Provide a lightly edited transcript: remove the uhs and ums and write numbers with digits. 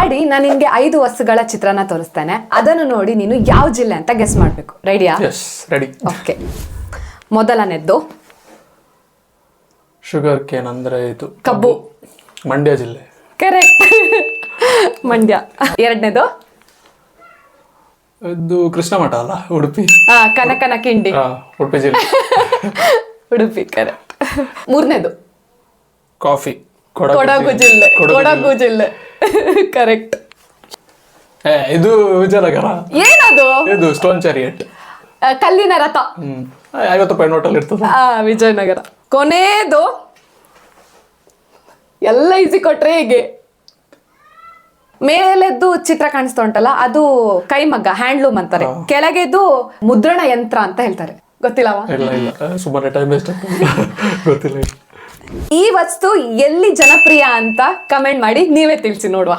ಮಾಡಿ ನಾನು ನಿನ್ಗೆ 5 ವಸ್ತುಗಳ ಚಿತ್ರನ ತೋರಿಸ್ತೇನೆ. ಅದನ್ನು ನೋಡಿ ನೀನು ಯಾವ ಜಿಲ್ಲೆ ಅಂತ ಗೆಸ್ ಮಾಡ್ಬೇಕು. ರೆಡಿಯಾ? Yes ready. ಓಕೆ, ಮೊದಲನೇದ್ದು ಶುಗರ್ ಕೇನ್ ಅಂದ್ರೆ ಇದು ಕಬ್ಬು. ಮಂಡ್ಯ ಜಿಲ್ಲೆ. ಕರೆಕ್ಟ್, ಮಂಡ್ಯ. ಎರಡನೇದು ಇದು ಕೃಷ್ಣ ಮಠ ಅಲ್ಲ, ಉಡುಪಿ. ಕನಕನ ಕಿಂಡಿ. ಉಡುಪಿ ಜಿಲ್ಲೆ. ಉಡುಪಿ ಕರೆಕ್ಟ್. ಮೂರನೇದು ಕಾಫಿ, ಕೊಡಗು ಜಿಲ್ಲೆ. ಕೊಡಗು ಜಿಲ್ಲೆ ಕರೆಕ್ಟ್. ಇದು ವಿಜಯನಗರ. ಏನದು? ಇದು ಸ್ಟೋನ್ ಚಾರಿಯಟ್, ಕಲ್ಲಿನ ರಥ. 50 ರೂಪಾಯಿ ನೋಟಲ್ಲಿ ಇರ್ತದೆ. ವಿಜಯನಗರ. ಕೊನೆದು ಎಲ್ಲ ಈಸಿ ಕೊಟ್ರೆ ಹೇಗೆ? ಮೇಲೆದ್ದು ಚಿತ್ರ ಕಾಣಿಸ್ತಾ ಉಂಟಲ್ಲ, ಅದು ಕೈಮಗ್ಗ, ಹ್ಯಾಂಡ್ಲೂಮ್ ಅಂತಾರೆ. ಕೆಳಗೆದ್ದು ಮುದ್ರಣ ಯಂತ್ರ ಅಂತ ಹೇಳ್ತಾರೆ. ಗೊತ್ತಿಲ್ಲವಾ? ಇಲ್ಲ ಸುಮಾರು ಟೈಮ್ ವೇಸ್ಟ್ ಗೊತ್ತಿಲ್ಲ. ಈ ವಸ್ತು ಎಲ್ಲಿ ಜನಪ್ರಿಯ ಅಂತ ಕಮೆಂಟ್ ಮಾಡಿ ನೀವೇ ತಿಳಿಸಿ ನೋಡುವ.